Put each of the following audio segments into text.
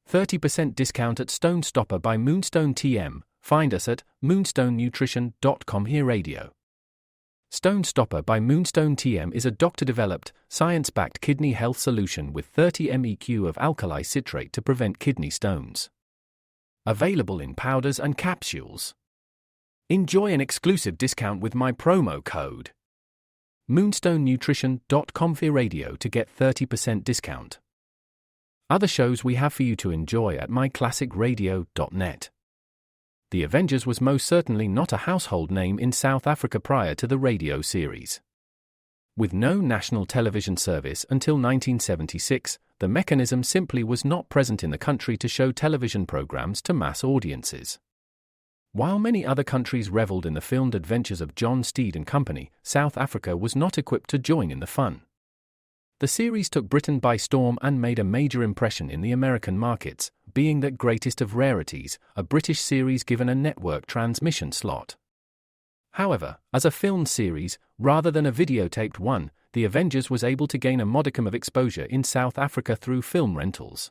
30% discount at Stone Stopper by Moonstone TM. Find us at moonstonenutrition.com. Here Radio. Stone Stopper by Moonstone TM is a doctor-developed, science-backed kidney health solution with 30 MEq of alkali citrate to prevent kidney stones. Available in powders and capsules. Enjoy an exclusive discount with my promo code moonstonenutrition.com. Here Radio to get 30% discount. Other shows we have for you to enjoy at myclassicradio.net. The Avengers was most certainly not a household name in South Africa prior to the radio series. With no national television service until 1976, the mechanism simply was not present in the country to show television programs to mass audiences. While many other countries reveled in the filmed adventures of John Steed and company, South Africa was not equipped to join in the fun. The series took Britain by storm and made a major impression in the American markets, being that greatest of rarities, a British series given a network transmission slot. However, as a filmed series, rather than a videotaped one, The Avengers was able to gain a modicum of exposure in South Africa through film rentals.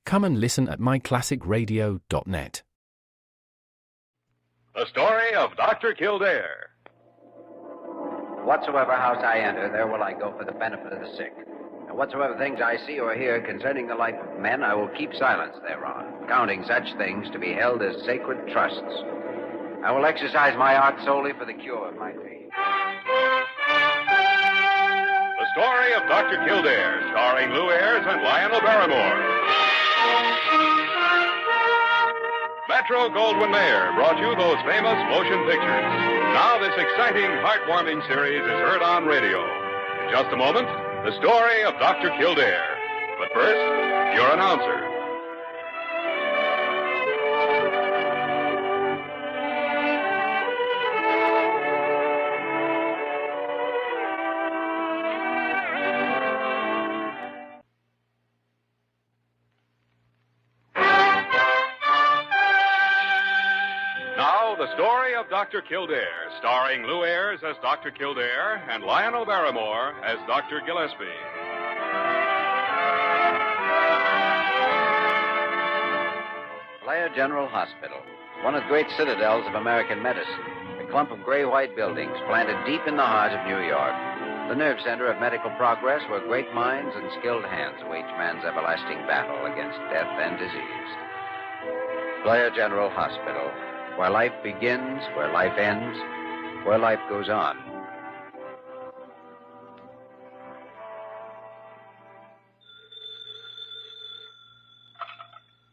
Come and listen at myclassicradio.net. The story of Dr. Kildare. Whatsoever house I enter, there will I go for the benefit of the sick. And whatsoever things I see or hear concerning the life of men, I will keep silence thereon, counting such things to be held as sacred trusts. I will exercise my art solely for the cure of my faith. The story of Dr. Kildare, starring Lou Ayres and Lionel Barrymore. Metro-Goldwyn-Mayer brought you those famous motion pictures. Now this exciting, heartwarming series is heard on radio. In just a moment, the story of Dr. Kildare. But first, your announcer. The story of Dr. Kildare, starring Lou Ayres as Dr. Kildare and Lionel Barrymore as Dr. Gillespie. Blair General Hospital, one of the great citadels of American medicine, a clump of gray-white buildings planted deep in the heart of New York, the nerve center of medical progress where great minds and skilled hands wage man's everlasting battle against death and disease. Blair General Hospital, where life begins, where life ends, where life goes on.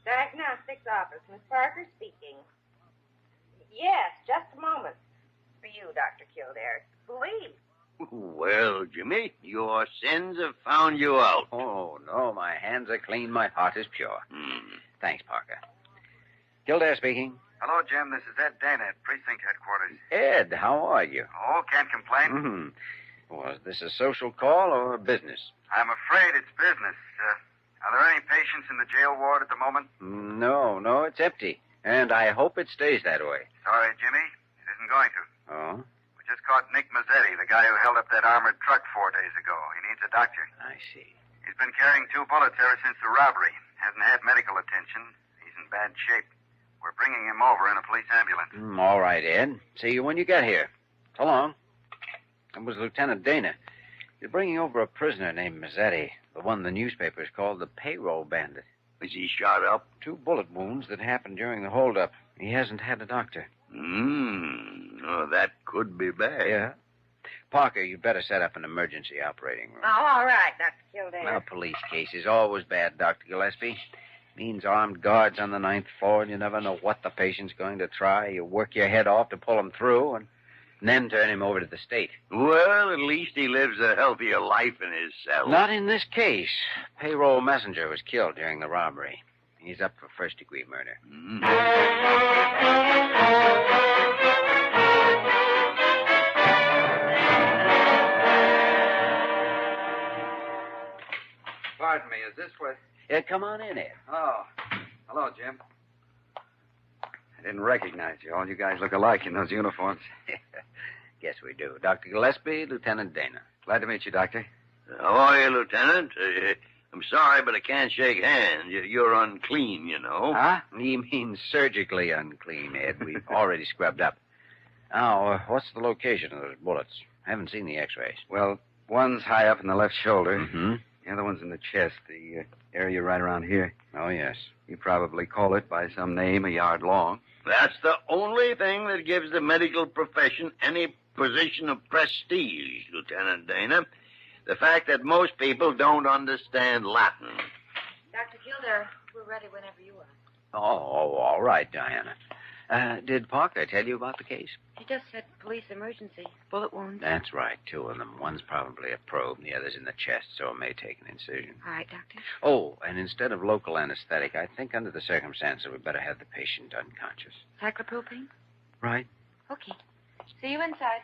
Diagnostics office. Miss Parker speaking. Yes, just a moment. For you, Dr. Kildare. Please. Well, Jimmy, your sins have found you out. Oh, no, my hands are clean, my heart is pure. Thanks, Parker. Kildare speaking. Hello, Jim. This is Ed Dana at Precinct Headquarters. Ed, how are you? Oh, can't complain. Was this a social call or business? I'm afraid it's business. Are there any patients in the jail ward at the moment? No, it's empty. And I hope it stays that way. Sorry, Jimmy. It isn't going to. Oh? We just caught Nick Lazetti, the guy who held up that armored truck 4 days ago. He needs a doctor. I see. He's been carrying 2 bullets ever since the robbery. Hasn't had medical attention. He's in bad shape. We're bringing him over in a police ambulance. All right, Ed. See you when you get here. So long. That was Lieutenant Dana. You're bringing over a prisoner named Lazetti, the one the newspapers called the payroll bandit. Is he shot up? 2 bullet wounds that happened during the holdup. He hasn't had a doctor. Oh, that could be bad. Yeah. Parker, you better set up an emergency operating room. Oh, all right, Dr. Kildare. A police case is always bad, Dr. Gillespie. Means armed guards on the 9th floor, and you never know what the patient's going to try. You work your head off to pull him through, and then turn him over to the state. Well, at least he lives a healthier life in his cell. Not in this case. Payroll messenger was killed during the robbery. He's up for first-degree murder. Pardon me, is this what... Yeah, come on in, Ed. Oh, hello, Jim. I didn't recognize you. All you guys look alike in those uniforms. Guess we do. Dr. Gillespie, Lieutenant Dana. Glad to meet you, Doctor. How are you, Lieutenant? I'm sorry, but I can't shake hands. You're unclean, you know. Huh? You mean surgically unclean, Ed. We've already scrubbed up. Now, what's the location of those bullets? I haven't seen the x-rays. Well, one's high up in the left shoulder. Mm-hmm. The other one's in the chest, the area right around here. Oh, yes. You probably call it by some name a yard long. That's the only thing that gives the medical profession any position of prestige, Lieutenant Dana. The fact that most people don't understand Latin. Dr. Kildare, we're ready whenever you are. Oh, all right, Diana. Did Parker tell you about the case? He just said police emergency. Bullet wounds. That's right, two of them. One's probably a probe, and the other's in the chest, so it may take an incision. All right, Doctor. Oh, and instead of local anesthetic, I think under the circumstances we better have the patient unconscious. Cyclopropane? Right. Okay. See you inside.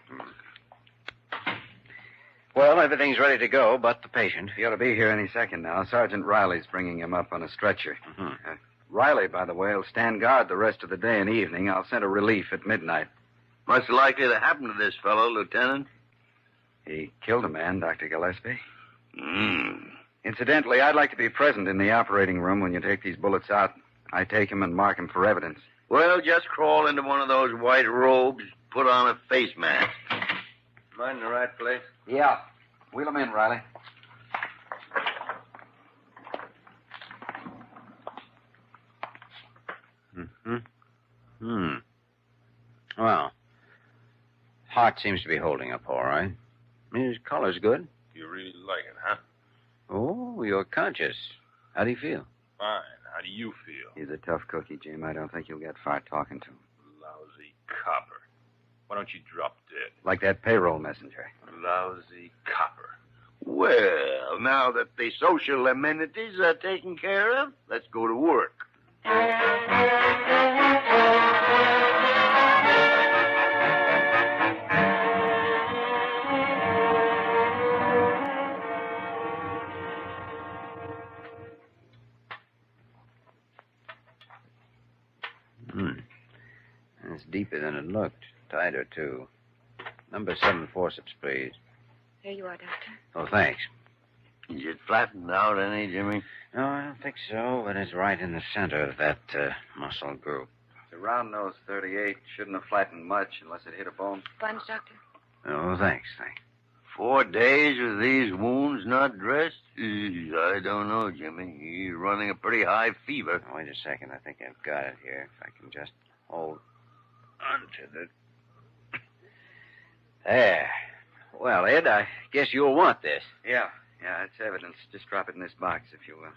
Well, everything's ready to go, but the patient. He ought to be here any second now. Sergeant Riley's bringing him up on a stretcher. Mm-hmm. Riley, by the way, will stand guard the rest of the day and evening. I'll send a relief at midnight. What's likely to happen to this fellow, Lieutenant? He killed a man, Dr. Gillespie. Hmm. Incidentally, I'd like to be present in the operating room when you take these bullets out. I take them and mark them for evidence. Well, just crawl into one of those white robes, put on a face mask. Mine in the right place? Yeah. Wheel them in, Riley. Mm-hmm. Well, heart seems to be holding up all right. I mean, his color's good. You really like it, huh? Oh, you're conscious. How do you feel? Fine. How do you feel? He's a tough cookie, Jim. I don't think you'll get far talking to him. Lousy copper. Why don't you drop dead? Like that payroll messenger. Lousy copper. Well, now that the social amenities are taken care of, let's go to work. It's deeper than it looked. Tighter, too. Number 7 forceps, please. Here you are, Doctor. Oh, thanks. Is it flattened out any, Jimmy? No, I don't think so, but it's right in the center of that muscle group. The round nose 38 shouldn't have flattened much unless it hit a bone. Sponge, Doctor? Oh, thanks. 4 days with these wounds not dressed? I don't know, Jimmy. He's running a pretty high fever. Oh, wait a second. I think I've got it here. If I can just hold onto the... There. Well, Ed, I guess you'll want this. Yeah, it's evidence. Just drop it in this box, if you will.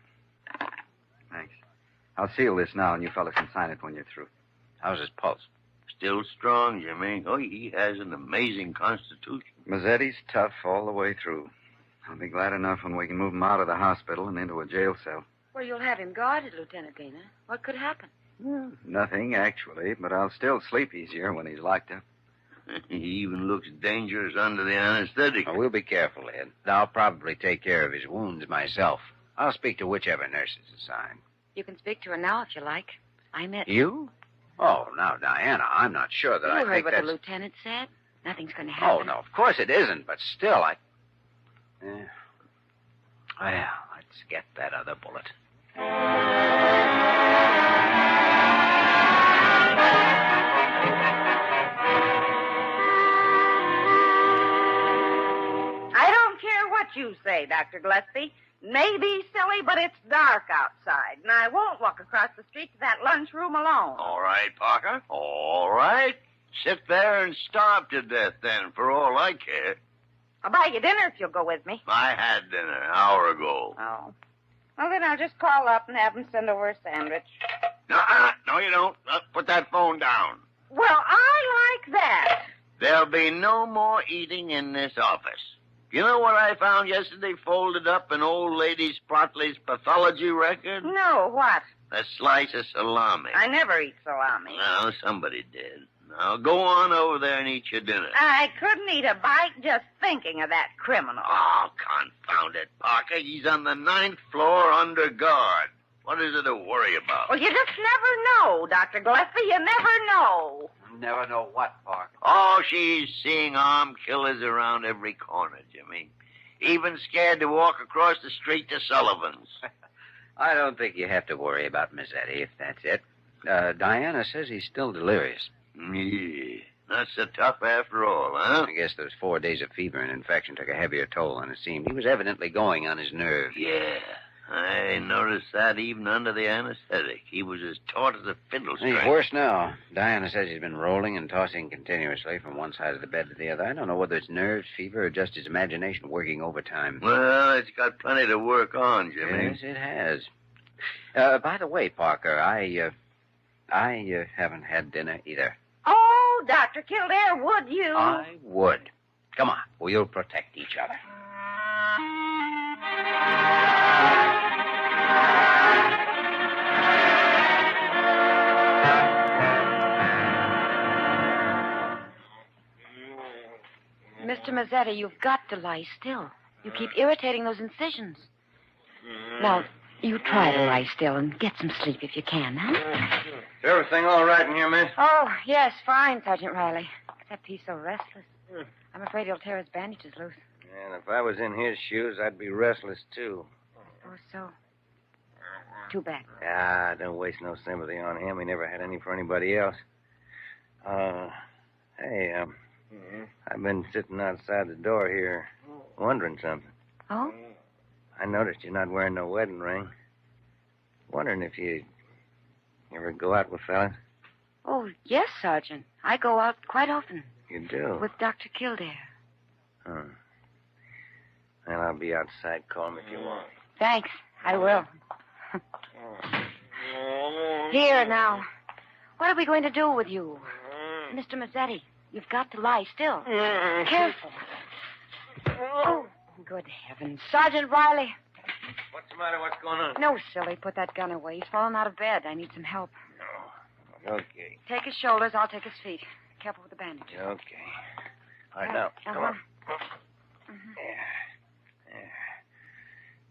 Thanks. I'll seal this now, and you fellas can sign it when you're through. How's his pulse? Still strong, Jimmy. Oh, he has an amazing constitution. Mazzetti's tough all the way through. I'll be glad enough when we can move him out of the hospital and into a jail cell. Well, you'll have him guarded, Lieutenant Dana. What could happen? Nothing, actually, but I'll still sleep easier when he's locked up. He even looks dangerous under the anesthetic. Oh, we'll be careful, Ed. I'll probably take care of his wounds myself. I'll speak to whichever nurse is assigned. You can speak to her now if you like. I met... You? Oh, now, Diana, I'm not sure that I You heard think what that's... the lieutenant said. Nothing's going to Oh, happen. no, of course it isn't, but still, Well, let's get that other bullet. I don't care what you say, Dr. Gillespie. May be silly, but it's dark outside, and I won't walk across the street to that lunchroom alone. All right, Parker. All right. Sit there and starve to death, then, for all I care. I'll buy you dinner if you'll go with me. I had dinner an hour ago. Oh. Well, then I'll just call up and have them send over a sandwich. No, you don't. Put that phone down. Well, I like that. There'll be no more eating in this office. You know what I found yesterday folded up in old lady Sprottley's pathology record? No, what? A slice of salami. I never eat salami. Well, somebody did. Now, go on over there and eat your dinner. I couldn't eat a bite just thinking of that criminal. Oh, confound it, Parker. He's on the 9th floor under guard. What is it to worry about? Well, you just never know, Dr. Gillespie. You never know. Never know what, Parker. Oh, she's seeing armed killers around every corner, Jimmy. Even scared to walk across the street to Sullivan's. I don't think you have to worry about Mazzetti, if that's it. Diana says he's still delirious. Yeah, not so tough after all, huh? I guess those 4 days of fever and infection took a heavier toll than it seemed. He was evidently going on his nerves. Yeah, I noticed that even under the anesthetic. He was as taut as a fiddlestring. He's worse now. Diana says he's been rolling and tossing continuously from one side of the bed to the other. I don't know whether it's nerves, fever, or just his imagination working overtime. Well, it's got plenty to work on, Jimmy. Yes, it has. By the way, Parker, I haven't had dinner either. Oh, Dr. Kildare, would you? I would. Come on, we'll protect each other. Mr. Mazzetti, you've got to lie still. You keep irritating those incisions. Now, you try to lie still and get some sleep if you can, huh? Is everything all right in here, miss? Oh, yes, fine, Sergeant Riley. Except he's so restless. I'm afraid he'll tear his bandages loose. And if I was in his shoes, I'd be restless, too. Oh, so. Too bad. Ah, don't waste no sympathy on him. He never had any for anybody else. Hey, I've been sitting outside the door here wondering something. Oh? I noticed you're not wearing no wedding ring. Wondering if you ever go out with fellas. Oh, yes, Sergeant. I go out quite often. You do? With Dr. Kildare. Huh. Well, I'll be outside. Call me if you want. Thanks. I will. Here, now. What are we going to do with you? Mr. Mazzetti, you've got to lie still. Careful. Oh, good heavens. Sergeant Riley. What's the matter? What's going on? No, silly. Put that gun away. He's fallen out of bed. I need some help. No. Okay. Take his shoulders. I'll take his feet. Careful with the bandage. Okay. All right, now. Come on. Yeah.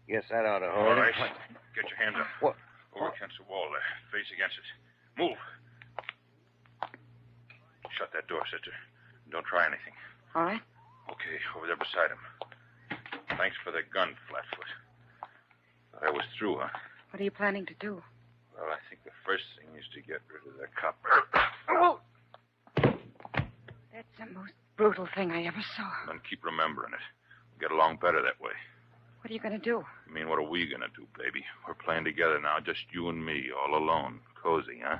Guess that ought to hold All right. it. Get your hands up. What? Over against the wall there. Face against it. Move. Shut that door, sister. Don't try anything. All right. Okay, over there beside him. Thanks for the gun, Flatfoot. Thought I was through, huh? What are you planning to do? Well, I think the first thing is to get rid of the copper. That's the most brutal thing I ever saw. And keep remembering it. We'll get along better that way. What are you going to do? I mean, what are we going to do, baby? We're playing together now, just you and me, all alone. Cozy, huh?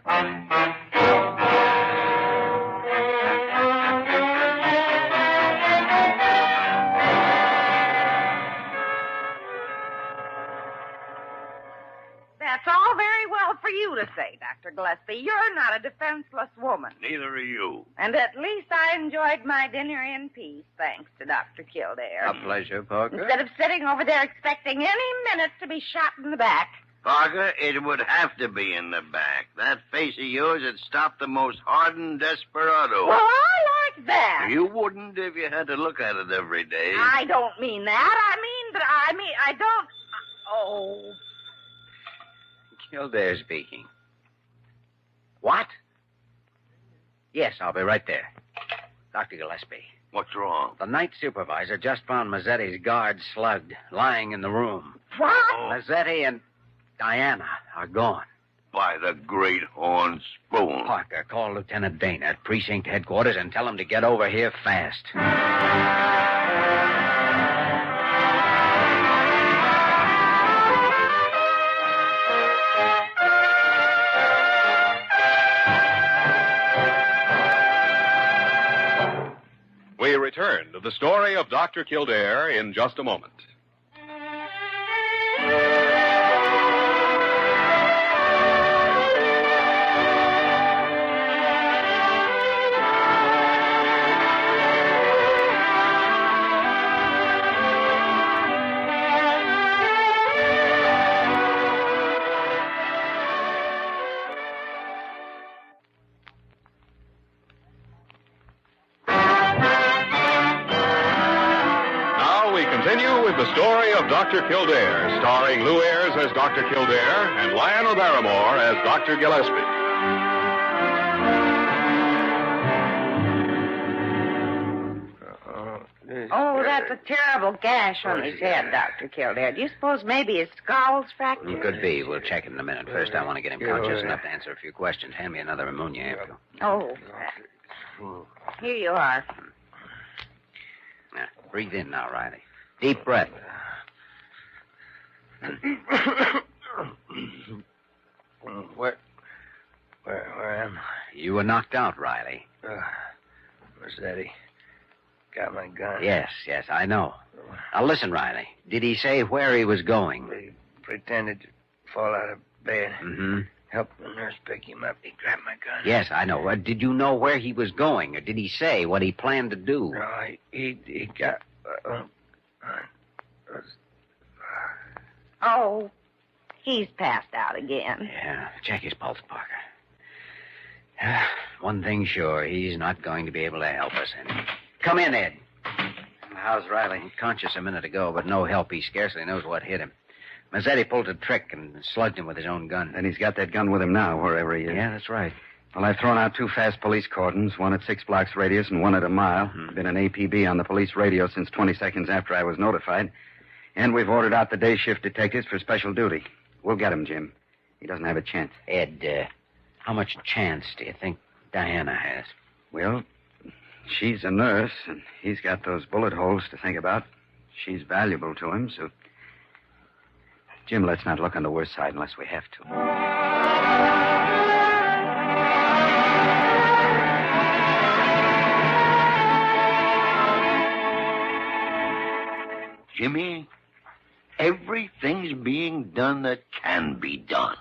That's all very well for you to say, Dr. Gillespie. You're not a defenseless woman. Neither are you. And at least I enjoyed my dinner in peace, thanks to Dr. Kildare. A pleasure, Parker. Instead of sitting over there expecting any minute to be shot in the back. Parker, it would have to be in the back. That face of yours would stop the most hardened desperado. Well, I like that. You wouldn't if you had to look at it every day. I don't mean that. I don't... Oh... Kildare speaking. What? Yes, I'll be right there. Dr. Gillespie. What's wrong? The night supervisor just found Mazzetti's guard slugged, lying in the room. What? Lazetti and Diana are gone. By the great horn spoon. Parker, call Lieutenant Dana at precinct headquarters and tell him to get over here fast. We return to the story of Dr. Kildare in just a moment. Continue with the story of Dr. Kildare, starring Lou Ayres as Dr. Kildare and Lionel Barrymore as Dr. Gillespie. Oh, that's a terrible gash on his head, Dr. Kildare. Do you suppose maybe his skull's fractured? Could be. We'll check it in a minute. First, I want to get him conscious enough to answer a few questions. Hand me another ammonia ampoule. Oh, here you are. Now, breathe in now, Riley. Deep breath. Where am I? You were knocked out, Riley. Lazetti got my gun. Yes, I know. Now, listen, Riley. Did he say where he was going? He pretended to fall out of bed. Mm-hmm. Helped the nurse pick him up. He grabbed my gun. Yes, I know. Did you know where he was going, or did he say what he planned to do? No, he got... Oh, he's passed out again. Yeah, check his pulse, Parker. One thing sure, he's not going to be able to help us any. Come in, Ed. How's Riley? Conscious a minute ago, but no help. He scarcely knows what hit him. Mazzetti pulled a trick and slugged him with his own gun. And he's got that gun with him now, wherever he is. Yeah, that's right. Well, I've thrown out 2 fast police cordons, one at 6 blocks radius and one at a mile. Been an APB on the police radio since 20 seconds after I was notified. And we've ordered out the day shift detectives for special duty. We'll get him, Jim. He doesn't have a chance. Ed, how much chance do you think Diana has? Well, she's a nurse, and he's got those bullet holes to think about. She's valuable to him, so... Jim, let's not look on the worst side unless we have to. Jimmy, everything's being done that can be done.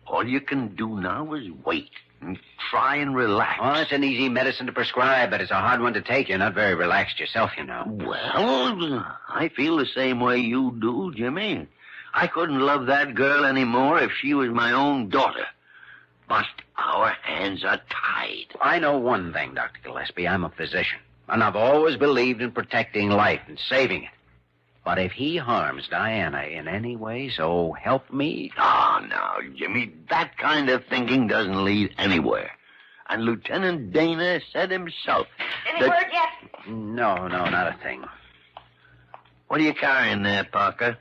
All you can do now is wait and try and relax. Oh, it's an easy medicine to prescribe, but it's a hard one to take. You're not very relaxed yourself, you know. Well, I feel the same way you do, Jimmy. I couldn't love that girl anymore if she was my own daughter. But our hands are tied. I know one thing, Dr. Gillespie. I'm a physician, and I've always believed in protecting life and saving it. But if he harms Diana in any way, so help me. Oh, no, Jimmy, that kind of thinking doesn't lead anywhere. And Lieutenant Dana said himself... Any word yet? No, not a thing. What are you carrying there, Parker?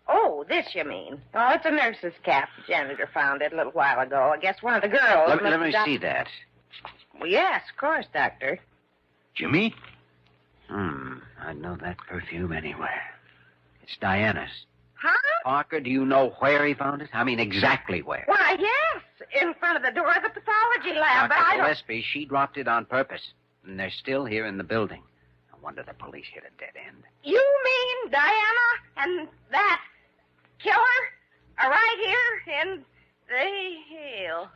Oh, this you mean. Oh, it's a nurse's cap. The janitor found it a little while ago. I guess one of the girls... Let me see that. Well, yes, of course, Doctor. Jimmy? I'd know that perfume anywhere. It's Diana's. Huh? Parker, do you know where he found it? I mean, exactly where. Why, yes, in front of the door of the pathology lab. But Dr. I don't... Gillespie, she dropped it on purpose, and they're still here in the building. No wonder the police hit a dead end. You mean Diana and that killer are right here in the hill?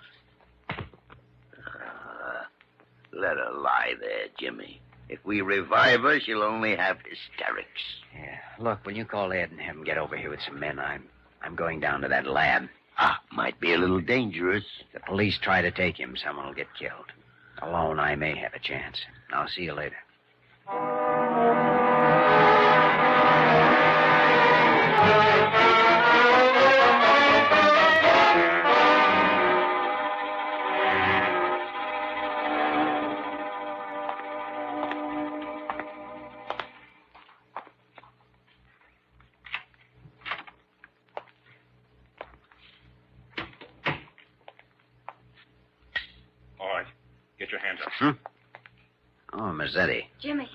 Let her lie there, Jimmy. If we revive her, she'll only have hysterics. Yeah. Look, will you call Ed and have him get over here with some men? I'm going down to that lab. Might be a little dangerous. If the police try to take him, someone will get killed. Alone, I may have a chance. I'll see you later. Get your hands up. Oh, Mazzetti. Jimmy.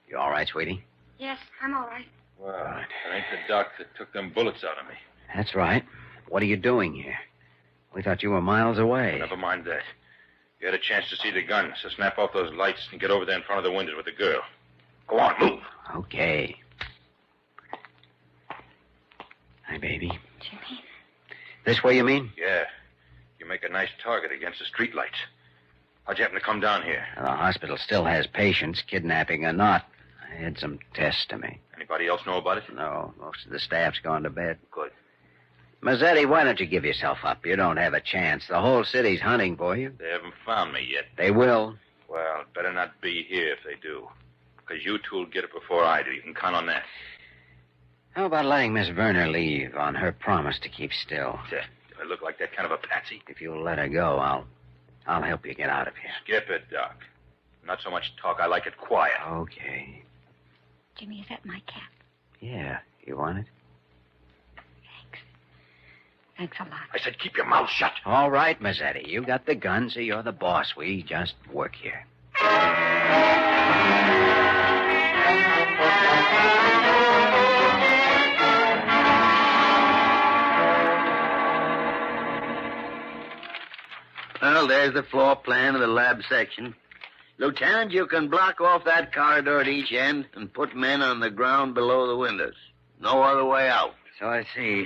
You all right, sweetie? Yes, I'm all right. Well, that ain't the doc that took them bullets out of me. That's right. What are you doing here? We thought you were miles away. Never mind that. You had a chance to see the gun, so snap off those lights and get over there in front of the windows with the girl. Go on, move. Okay. Hi, baby. Jimmy. This way, you mean? Yeah. You make a nice target against the street lights. How'd you happen to come down here? The hospital still has patients, kidnapping or not. I had some tests to make. Anybody else know about it? No, most of the staff's gone to bed. Good. Mazzetti, why don't you give yourself up? You don't have a chance. The whole city's hunting for you. They haven't found me yet. They will. Well, it better not be here if they do. Because you two will get it before I do. You can count on that. How about letting Miss Werner leave on her promise to keep still? Do I look like that kind of a patsy? If you'll let her go, I'll help you get out of here. Skip it, Doc. Not so much talk. I like it quiet. Okay. Jimmy, is that my cap? Yeah. You want it? Thanks a lot. I said keep your mouth shut. All right, Mazzetti. You got the gun, so you're the boss. We just work here. Well, there's the floor plan of the lab section. Lieutenant, you can block off that corridor at each end and put men on the ground below the windows. No other way out. So I see.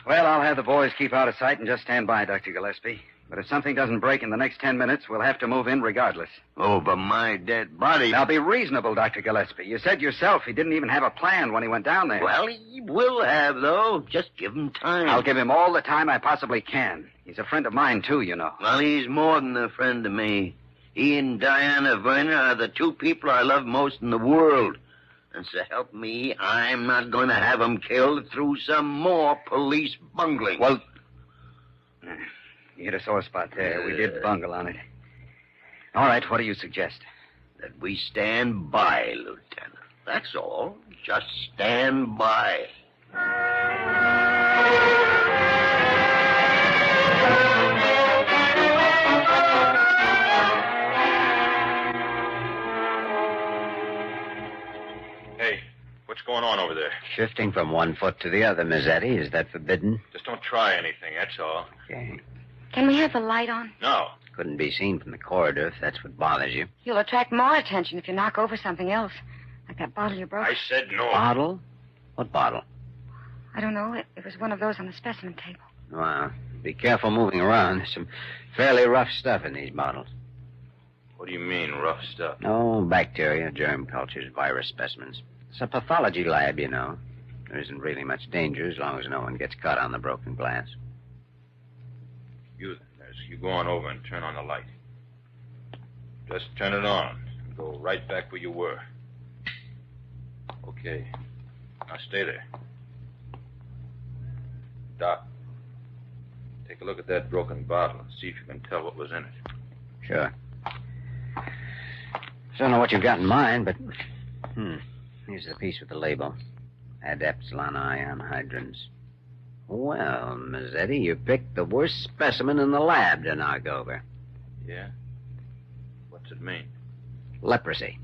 Well, I'll have the boys keep out of sight and just stand by, Dr. Gillespie. But if something doesn't break in the next 10 minutes, we'll have to move in regardless. Over my dead body. Now, be reasonable, Dr. Gillespie. You said yourself he didn't even have a plan when he went down there. Well, he will have, though. Just give him time. I'll give him all the time I possibly can. He's a friend of mine, too, you know. Well, he's more than a friend to me. He and Diana Werner are the two people I love most in the world. And so help me, I'm not going to have him killed through some more police bungling. Well, you hit a sore spot there. We did bungle on it. All right, what do you suggest? That we stand by, Lieutenant. That's all. Just stand by. Hey, what's going on over there? Shifting from one foot to the other, Mazzetti. Is that forbidden? Just don't try anything, that's all. Okay. Can we have the light on? No. Couldn't be seen from the corridor if that's what bothers you. You'll attract more attention if you knock over something else. Like that bottle you broke. I said no. Bottle? What bottle? I don't know. It was one of those on the specimen table. Well, be careful moving around. There's some fairly rough stuff in these bottles. What do you mean, rough stuff? No, bacteria, germ cultures, virus specimens. It's a pathology lab, you know. There isn't really much danger as long as no one gets caught on the broken glass. You, nurse, you go on over and turn on the light. Just turn it on and go right back where you were. Okay. Now stay there. Doc, take a look at that broken bottle and see if you can tell what was in it. Sure. Don't know what you've got in mind, but... Here's the piece with the label. Adepsilon ion hydrins. Well, Mazzetti, you picked the worst specimen in the lab to knock over. Yeah? What's it mean? Leprosy.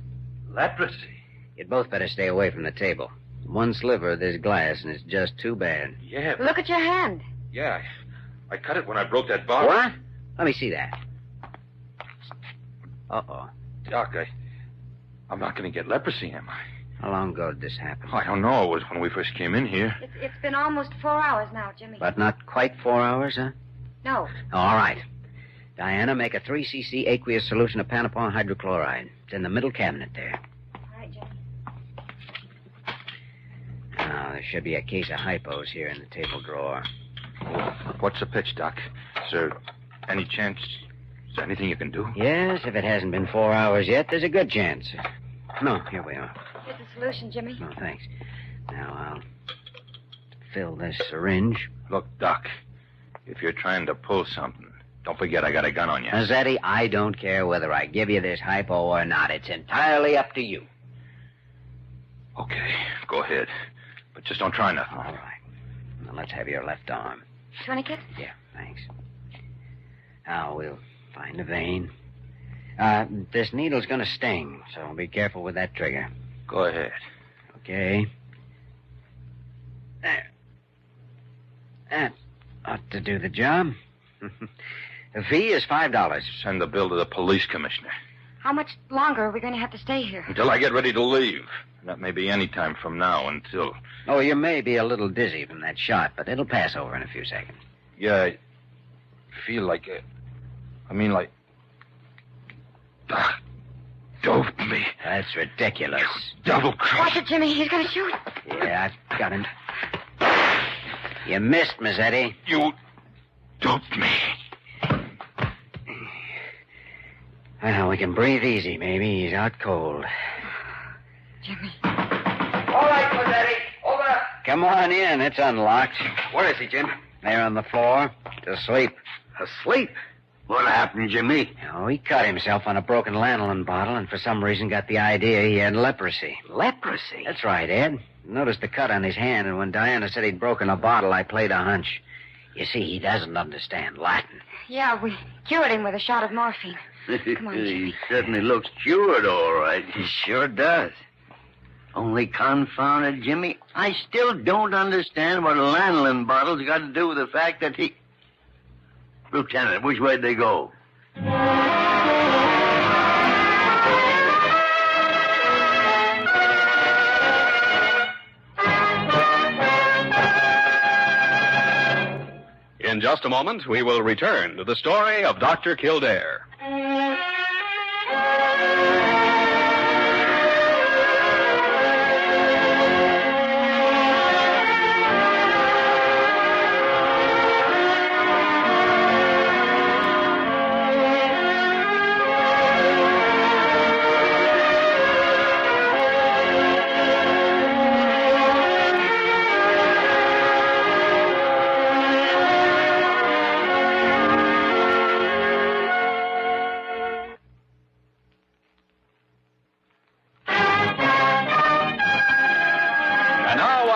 Leprosy? You'd both better stay away from the table. One sliver of this glass, and it's just too bad. Yeah. Look at your hand. Yeah, I cut it when I broke that bottle. What? Let me see that. Uh-oh. Doc, I'm not going to get leprosy, am I? How long ago did this happen? I don't know. It was when we first came in here. It's been almost 4 hours now, Jimmy. But not quite 4 hours, huh? No. All right. Diana, make a 3 cc aqueous solution of panopon hydrochloride. It's in the middle cabinet there. All right, Jimmy. Now, there should be a case of hypos here in the table drawer. What's the pitch, Doc? Is there any chance? Is there anything you can do? Yes, if it hasn't been 4 hours yet, there's a good chance. No, here we are. Here's the solution, Jimmy. No, thanks. Now, I'll fill this syringe. Look, Doc, if you're trying to pull something, don't forget I got a gun on you. Mazzetti, I don't care whether I give you this hypo or not. It's entirely up to you. Okay, go ahead. But just don't try nothing. All right. Now, let's have your left arm. Tourniquet? Yeah, thanks. Now, we'll find a vein. This needle's going to sting, so be careful with that trigger. Go ahead. Okay. There. That ought to do the job. The fee is $5. Send the bill to the police commissioner. How much longer are we going to have to stay here? Until I get ready to leave. That may be any time from now until... Oh, you may be a little dizzy from that shot, but it'll pass over in a few seconds. Yeah, I feel like... like... Doped me. That's ridiculous. Double cross. Watch it, Jimmy. He's going to shoot. Yeah, I've got him. You missed, Mazzetti. You doped me. Well, we can breathe easy, maybe. He's out cold. Jimmy. All right, Lazetti. Over. Come on in. It's unlocked. Where is he, Jim? There on the floor. To sleep. Asleep? What happened, Jimmy? Oh, he cut himself on a broken lanolin bottle and for some reason got the idea he had leprosy. Leprosy? That's right, Ed. Noticed the cut on his hand, and when Diana said he'd broken a bottle, I played a hunch. You see, he doesn't understand Latin. Yeah, we cured him with a shot of morphine. Come on, Jimmy. He certainly looks cured, all right. He sure does. Only confounded, Jimmy, I still don't understand what lanolin bottles got to do with the fact that he... Lieutenant, which way'd they go? In just a moment, we will return to the story of Dr. Kildare.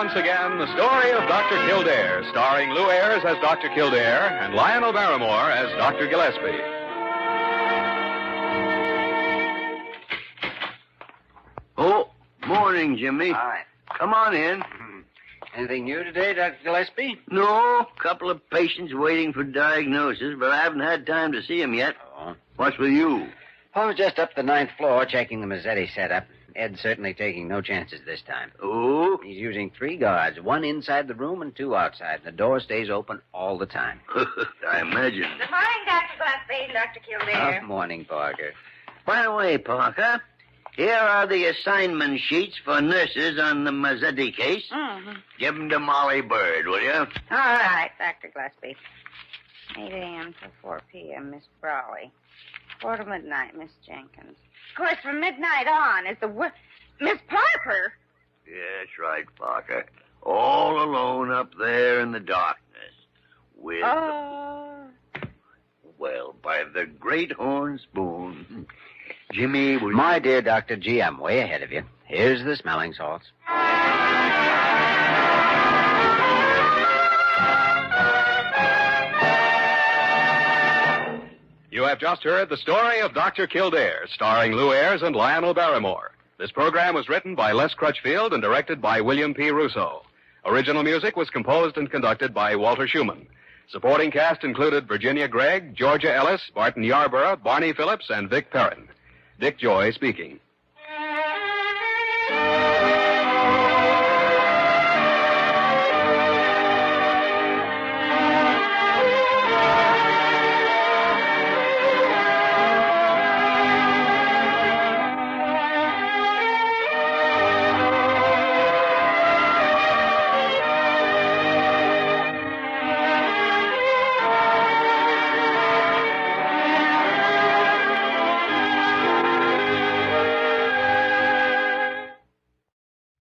Once again, the story of Dr. Kildare, starring Lou Ayres as Dr. Kildare and Lionel Barrymore as Dr. Gillespie. Oh, morning, Jimmy. Hi. Come on in. Anything new today, Dr. Gillespie? No, couple of patients waiting for diagnosis, but I haven't had time to see them yet. Oh. What's with you? I was just up the 9th floor checking the Lazetti setup. Ed's certainly taking no chances this time. Oh? He's using 3 guards, 1 inside the room and 2 outside. The door stays open all the time. I imagine. Good morning, Dr. Gillespie, Dr. Kildare. Good morning, Parker. By the way, Parker, here are the assignment sheets for nurses on the Lazetti case. Mm-hmm. Give them to Molly Bird, will you? All right, Dr. Gillespie. 8 a.m. to 4 p.m., Miss Brawley. 4 to midnight, Miss Jenkins. Of course, from midnight on is the Miss Parker. Yes, right, Parker. All alone up there in the darkness. With... Well, by the great horn spoon. Jimmy, will My dear Dr. G, I'm way ahead of you. Here's the smelling salts. You have just heard the story of Dr. Kildare, starring Lou Ayres and Lionel Barrymore. This program was written by Les Crutchfield and directed by William P. Russo. Original music was composed and conducted by Walter Schumann. Supporting cast included Virginia Gregg, Georgia Ellis, Barton Yarborough, Barney Phillips, and Vic Perrin. Dick Joy speaking.